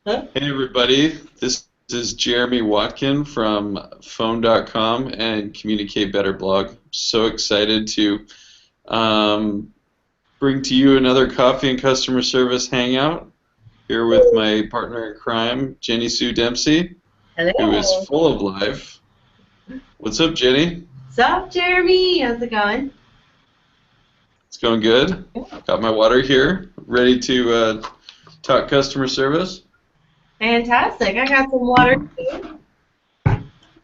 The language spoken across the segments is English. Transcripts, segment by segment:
Huh? Hey everybody, this is Jeremy Watkin from phone.com and Communicate Better blog. So excited to um, bring to you another coffee and customer service hangout here with my partner in crime, Jenny Sue Dempsey, who is Hello. full of life. What's up, Jenny? What's up, Jeremy? How's it going? It's going good. Got my water here, ready to talk customer service. Fantastic. I got some water too. It's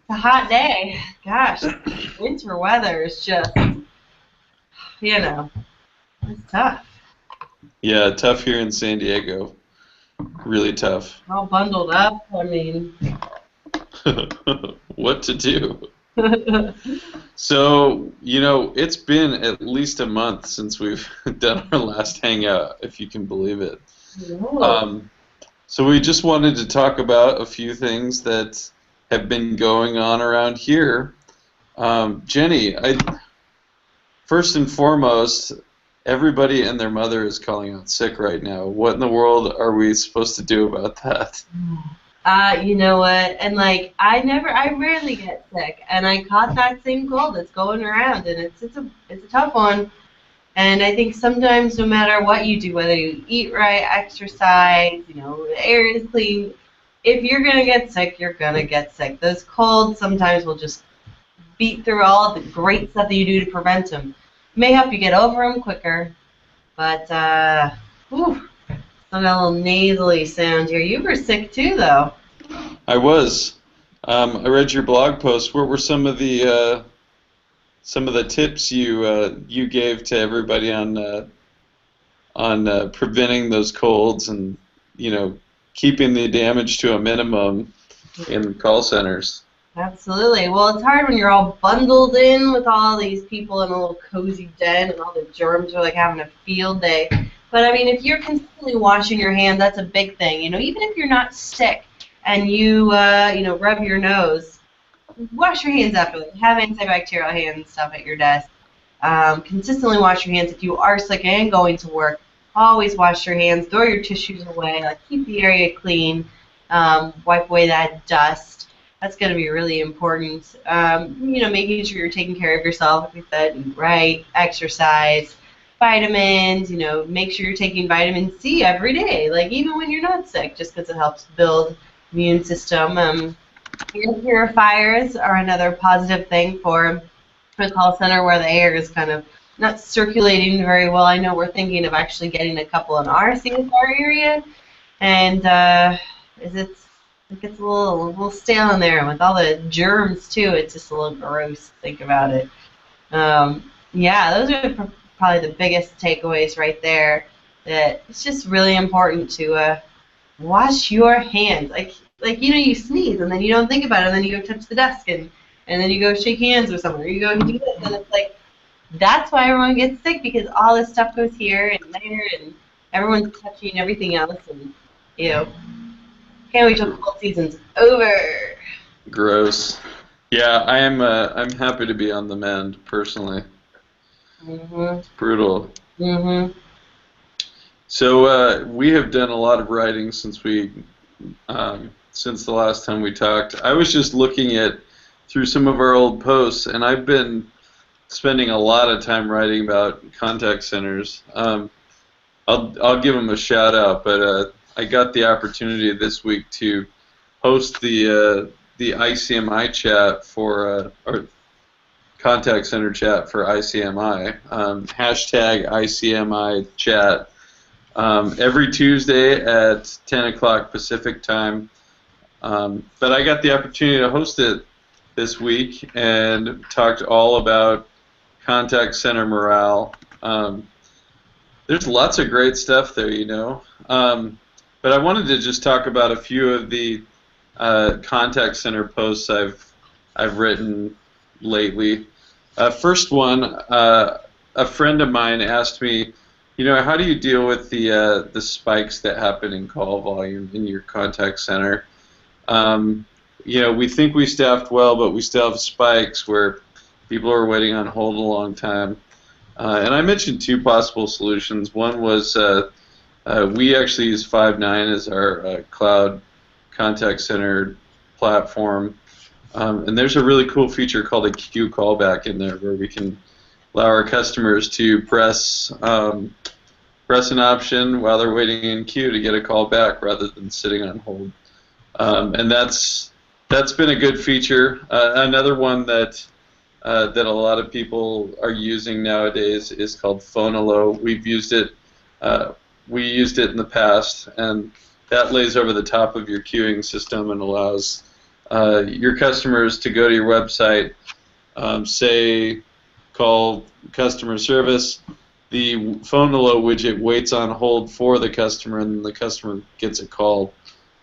a hot day. Gosh, winter weather is just, you know, it's tough. Yeah, tough here in San Diego. Really tough. All bundled up. I mean, What to do? So, it's been at least a month since we've done our last hangout, if you can believe it. no. Um, so we just wanted to talk about a few things that have been going on around here. Jenny, first and foremost, everybody and their mother is calling out sick right now. What in the world are we supposed to do about that? You know what? And like, I rarely get sick, and I caught that same cold that's going around, and it's a tough one. And I think sometimes, no matter what you do, whether you eat right, exercise, the air is clean, if you're gonna get sick, you're gonna get sick. Those colds sometimes will just beat through all the great stuff that you do to prevent them. May help you get over them quicker, but whew, still got a little nasally sound here. You were sick too, though. I was. I read your blog post. What were some of the tips you gave to everybody on preventing those colds and keeping the damage to a minimum in call centers? Absolutely. Well, it's hard when you're all bundled in with all these people in a little cozy den and all the germs are like having a field day. But I mean, if you're consistently washing your hands, that's a big thing. Even if you're not sick and you rub your nose, wash your hands after. Have antibacterial hand stuff at your desk. Consistently wash your hands if you are sick and going to work. Always wash your hands. Throw your tissues away. Like keep the area clean. Wipe away that dust. That's going to be really important. Making sure you're taking care of yourself. Like we said, eat right, exercise, vitamins. Make sure you're taking vitamin C every day. Like even when you're not sick, just because it helps build immune system. Air purifiers are another positive thing for the call center where the air is kind of not circulating very well. I know we're thinking of actually getting a couple in our CSR area, and it gets a little stale in there with all the germs too. It's just a little gross to think about it. Yeah, those are probably the biggest takeaways right there. That it's just really important to wash your hands. Like you sneeze and then you don't think about it, and then you go touch the desk and then you go shake hands with someone, or you go do this, and it's like that's why everyone gets sick because all this stuff goes here and there, and everyone's touching everything else, and you know, can't wait till cold season's over. Gross. Yeah, I'm happy to be on the mend personally. Mhm. It's brutal. Mhm. So we have done a lot of writing since the last time we talked. I was just looking at through some of our old posts, and I've been spending a lot of time writing about contact centers. I'll give them a shout out, but I got the opportunity this week to host the ICMI chat or contact center chat for ICMI. Hashtag ICMI chat. Every Tuesday at 10 o'clock Pacific time. But I got the opportunity to host it this week and talked all about contact center morale. There's lots of great stuff there. But I wanted to just talk about a few of the contact center posts I've written lately. First one, a friend of mine asked me, how do you deal with the spikes that happen in call volume in your contact center? We think we staffed well, but we still have spikes where people are waiting on hold a long time. And I mentioned two possible solutions. One was We actually use Five9 as our cloud contact center platform. And there's a really cool feature called a queue callback in there where we can allow our customers to press an option while they're waiting in queue to get a call back rather than sitting on hold. And that's been a good feature. Another one that a lot of people are using nowadays is called Phone-a-Lo. We used it in the past, and that lays over the top of your queuing system and allows your customers to go to your website, say, call customer service. The Phone-a-Lo widget waits on hold for the customer, and the customer gets a call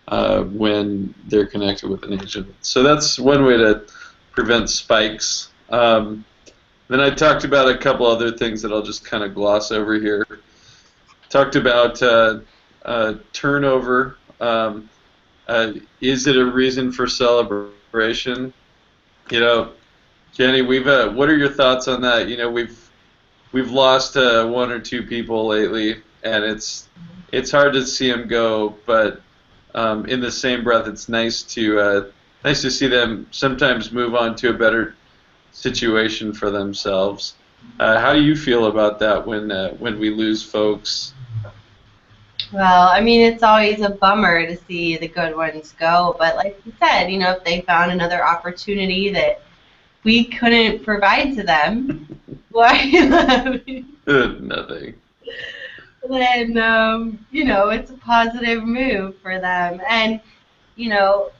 when they're connected with an agent. So that's one way to prevent spikes. Then I talked about a couple other things that I'll just kind of gloss over here. Talked about turnover. Is it a reason for celebration? You know, Jenny, what are your thoughts on that? You know, we've lost one or two people lately, and it's hard to see them go. But in the same breath, it's nice to see them sometimes move on to a better situation for themselves. How do you feel about that when we lose folks? Well, I mean, it's always a bummer to see the good ones go, but like you said, you know, if they found another opportunity that we couldn't provide to them, why? Nothing. Then, you know, it's a positive move for them. And, you know,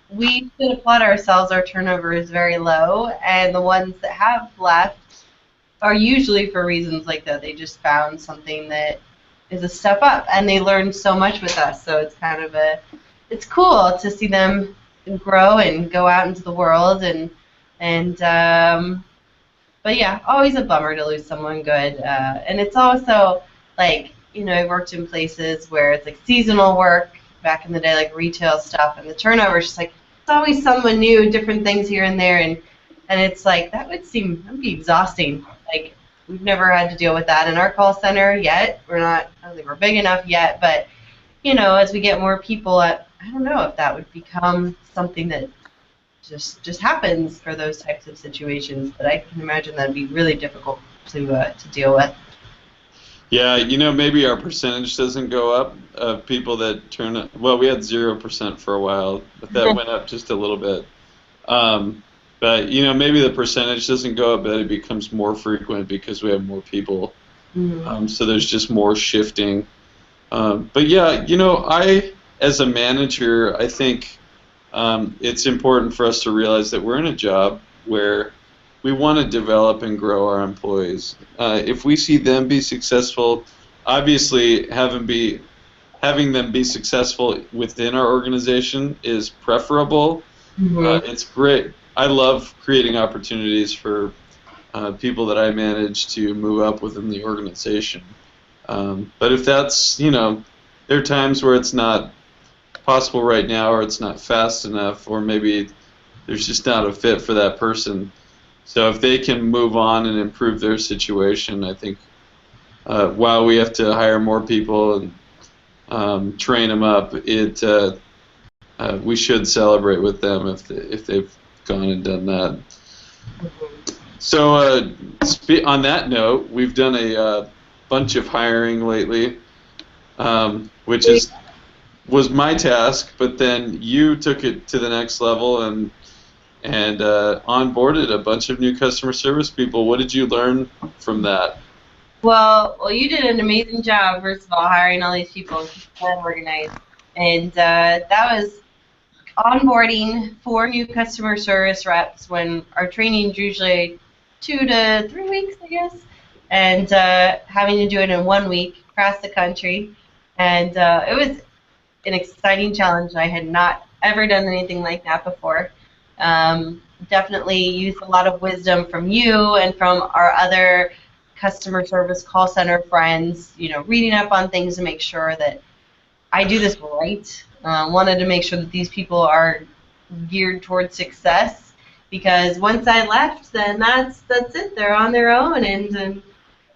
we should applaud ourselves. Our turnover is very low, and the ones that have left are usually for reasons like that. They just found something that is a step up, and they learned so much with us. So it's kind of it's cool to see them grow and go out into the world, but yeah, always a bummer to lose someone good. And it's also like, you know, I worked in places where it's like seasonal work back in the day, like retail stuff, and the turnover is just like it's always someone new, different things here and there, and it's like that would be exhausting. Like, we've never had to deal with that in our call center yet. I don't think we're big enough yet, but, you know, as we get more people, I don't know if that would become something that just happens for those types of situations, but I can imagine that'd be really difficult to deal with. Yeah, you know, maybe our percentage doesn't go up of people that turn. Well, we had 0% for a while, but that went up just a little bit. But, you know, maybe the percentage doesn't go up, but it becomes more frequent because we have more people. Mm-hmm. So there's just more shifting. But, yeah, you know, as a manager, I think it's important for us to realize that we're in a job where we want to develop and grow our employees. If we see them be successful, obviously having them be successful within our organization is preferable. Mm-hmm. It's great. I love creating opportunities for people that I manage to move up within the organization. But if that's, you know, there are times where it's not possible right now, or it's not fast enough, or maybe there's just not a fit for that person. So if they can move on and improve their situation, I think while we have to hire more people and train them up, we should celebrate with them if they've gone and done that. So on that note, we've done a bunch of hiring lately, which was my task, but then you took it to the next level and onboarded a bunch of new customer service people. What did you learn from that? Well, you did an amazing job, first of all, hiring all these people and keeping them organized. And that was onboarding 4 new customer service reps when our training is usually 2 to 3 weeks, I guess, and having to do it in 1 week across the country. And it was an exciting challenge. I had not ever done anything like that before. Definitely used a lot of wisdom from you and from our other customer service call center friends, you know, reading up on things to make sure that I do this right. Wanted to make sure that these people are geared towards success, because once I left, then that's it. They're on their own, and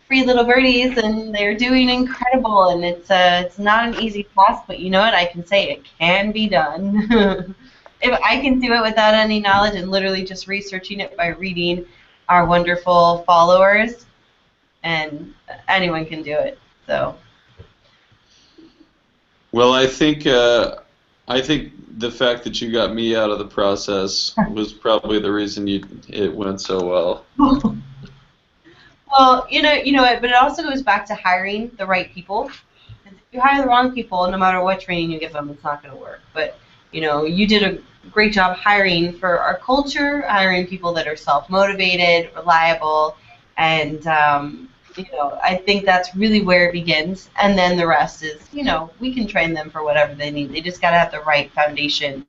free little birdies, and they're doing incredible. And it's not an easy task, but you know what? I can say it can be done. If I can do it without any knowledge and literally just researching it by reading our wonderful followers, and anyone can do it. So. Well, I think the fact that you got me out of the process was probably the reason it went so well. Well, you know what, but it also goes back to hiring the right people. If you hire the wrong people, no matter what training you give them, it's not going to work. But you did a great job hiring for our culture, hiring people that are self-motivated, reliable, and I think that's really where it begins. And then the rest is, we can train them for whatever they need. They just got to have the right foundation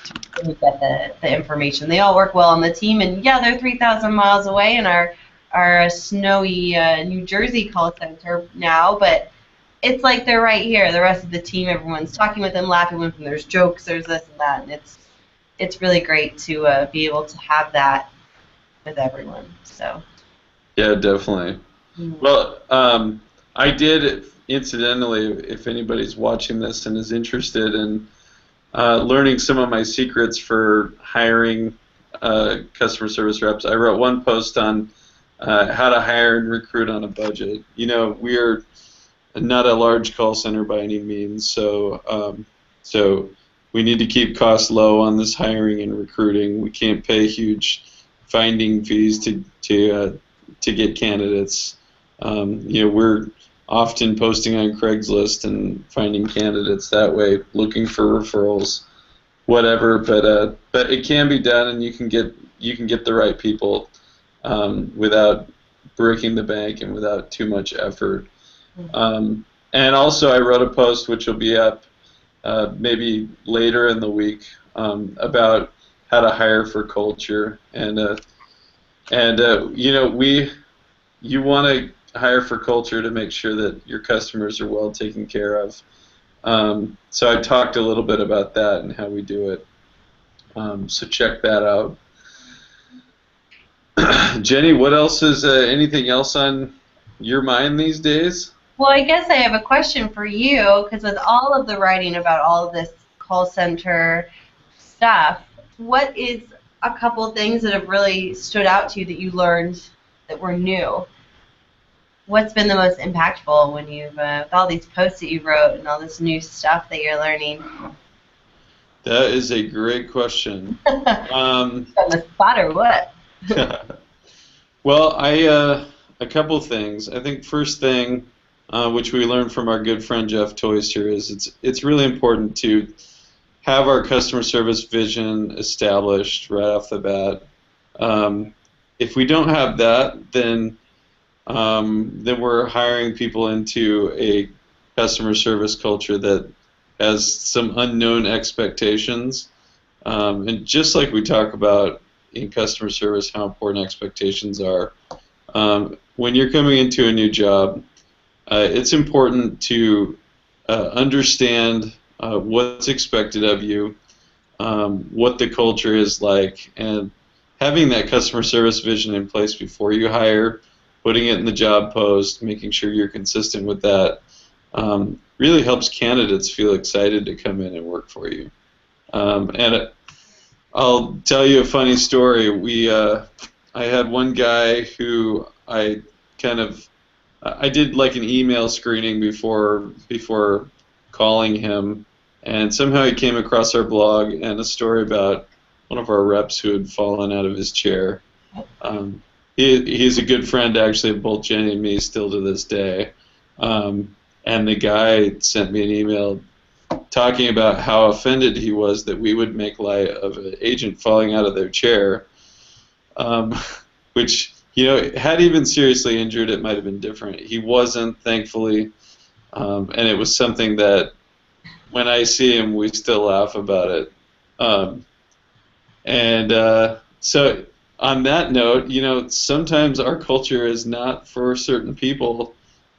to really get the information. They all work well on the team, and yeah, they're 3,000 miles away in our snowy New Jersey call center now, but it's like they're right here. The rest of the team, everyone's talking with them, laughing with them. There's jokes, there's this and that, and it's really great to be able to have that with everyone. So. Yeah, definitely. Mm-hmm. Well, I did, incidentally, if anybody's watching this and is interested in learning some of my secrets for hiring customer service reps, I wrote one post on how to hire and recruit on a budget. We're not a large call center by any means, so we need to keep costs low on this hiring and recruiting. We can't pay huge finding fees to get candidates. We're often posting on Craigslist and finding candidates that way, looking for referrals, whatever. But it can be done, and you can get the right people without breaking the bank and without too much effort. And also, I wrote a post which will be up maybe later in the week about how to hire for culture, you want to hire for culture to make sure that your customers are well taken care of. So I talked a little bit about that and how we do it. So check that out. Jenny, what else is anything else on your mind these days? Well, I guess I have a question for you, because with all of the writing about all of this call center stuff, what is a couple things that have really stood out to you that you learned that were new? What's been the most impactful when you've, with all these posts that you wrote and all this new stuff that you're learning? That is a great question. On the spot or what? Well, a couple things. I think first thing, which we learned from our good friend Jeff Toyster, is it's really important to have our customer service vision established right off the bat. If we don't have that, then we're hiring people into a customer service culture that has some unknown expectations. And just like we talk about in customer service, how important expectations are, when you're coming into a new job, it's important to understand what's expected of you, what the culture is like, and having that customer service vision in place before you hire, putting it in the job post, making sure you're consistent with that, really helps candidates feel excited to come in and work for you. And I'll tell you a funny story. I had one guy who I did like an email screening before calling him, and somehow he came across our blog and a story about one of our reps who had fallen out of his chair. He's a good friend, actually, of both Jenny and me still to this day. And the guy sent me an email talking about how offended he was that we would make light of an agent falling out of their chair, which, had he been seriously injured, it might have been different. He wasn't, thankfully, and it was something that when I see him, we still laugh about it. So on that note, sometimes our culture is not for certain people.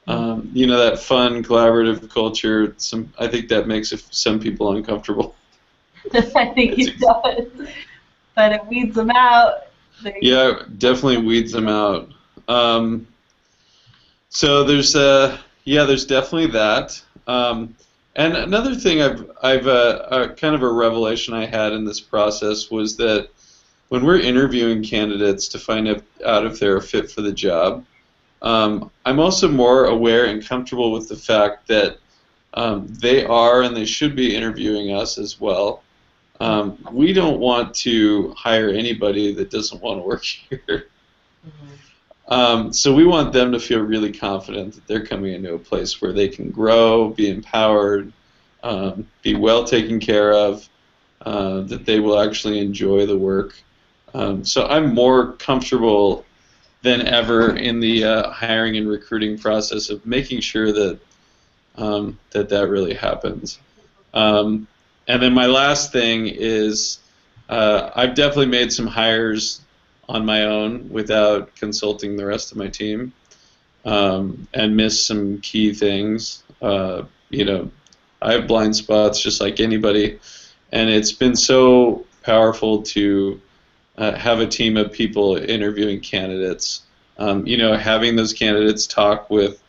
That fun, collaborative culture, I think that makes some people uncomfortable. I think it does. But it weeds them out. Yeah, definitely weeds them out. So there's definitely that. And another thing I've kind of a revelation I had in this process was that when we're interviewing candidates to find out if they're a fit for the job, I'm also more aware and comfortable with the fact that they are and they should be interviewing us as well. We don't want to hire anybody that doesn't want to work here. So we want them to feel really confident that they're coming into a place where they can grow, be empowered, be well taken care of, that they will actually enjoy the work. So I'm more comfortable than ever in the hiring and recruiting process of making sure that that really happens. And then my last thing is I've definitely made some hires on my own without consulting the rest of my team, and missed some key things. I have blind spots just like anybody, and it's been so powerful to have a team of people interviewing candidates. Having those candidates talk with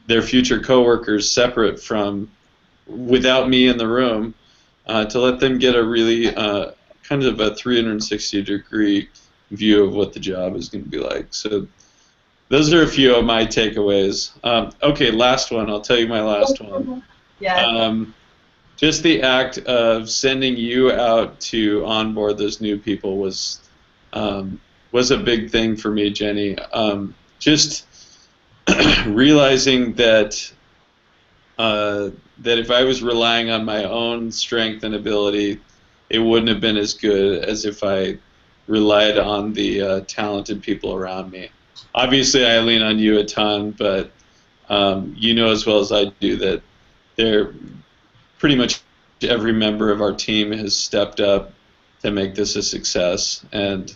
their future coworkers separate from without me in the room, to let them get a really kind of a 360-degree view of what the job is going to be like. So those are a few of my takeaways. Okay, last one. I'll tell you my last one. Yeah. Just the act of sending you out to onboard those new people was a big thing for me, Jenny. Just realizing that if I was relying on my own strength and ability, it wouldn't have been as good as if I relied on the talented people around me. Obviously, I lean on you a ton, but you know as well as I do that pretty much every member of our team has stepped up to make this a success, and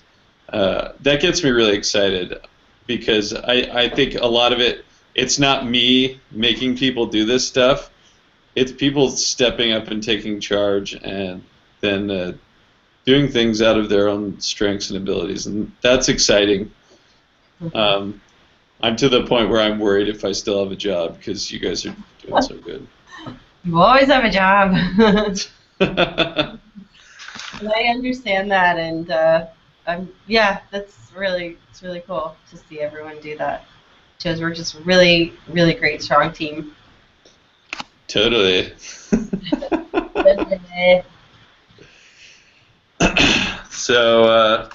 that gets me really excited because I think a lot of it's not me making people do this stuff. It's people stepping up and taking charge and then doing things out of their own strengths and abilities, and that's exciting. I'm to the point where I'm worried if I still have a job because you guys are doing so good. You always have a job. And I understand that, and it's really cool to see everyone do that. Shows we're just really, really great, strong team. Totally. So,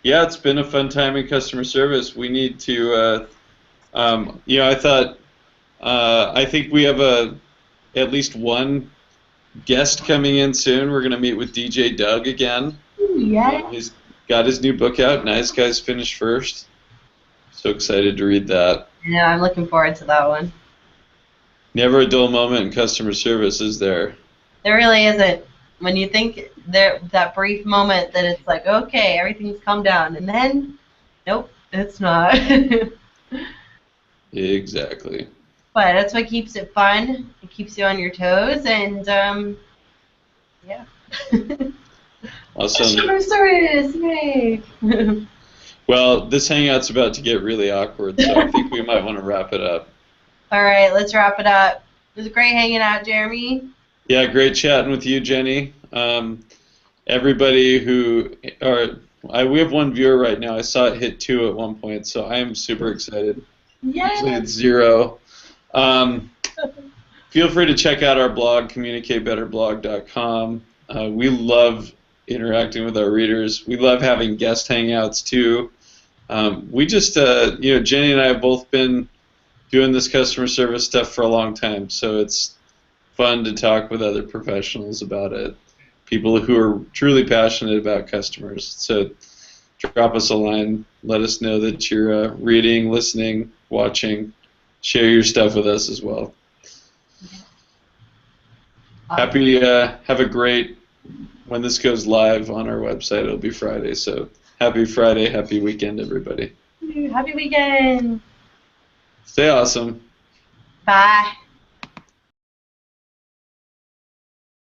it's been a fun time in customer service. We need to, I think we have at least one guest coming in soon. We're going to meet with DJ Doug again. Yeah. He's got his new book out, Nice Guys Finish First. So excited to read that. Yeah, I'm looking forward to that one. Never a dull moment in customer service, is there? There really isn't. When you think that brief moment that it's like, okay, everything's calmed down, and then, nope, it's not. Exactly. But that's what keeps it fun. It keeps you on your toes, and yeah. Awesome. Customer service, yay! Well, this hangout's about to get really awkward, so I think we might want to wrap it up. All right, let's wrap it up. It was great hanging out, Jeremy. Yeah, great chatting with you, Jenny. Everybody we have one viewer right now. I saw it hit 2 at one point, so I am super excited. Yeah. Usually it's 0. Feel free to check out our blog, communicatebetterblog.com. We love interacting with our readers. We love having guest hangouts too. We just, Jenny and I have both been doing this customer service stuff for a long time, so it's fun to talk with other professionals about it, people who are truly passionate about customers. So drop us a line, let us know that you're reading, listening, watching, share your stuff with us as well. Happy, have a great, when this goes live on our website, it'll be Friday, so happy Friday, happy weekend, everybody. Happy weekend. Stay awesome. Bye.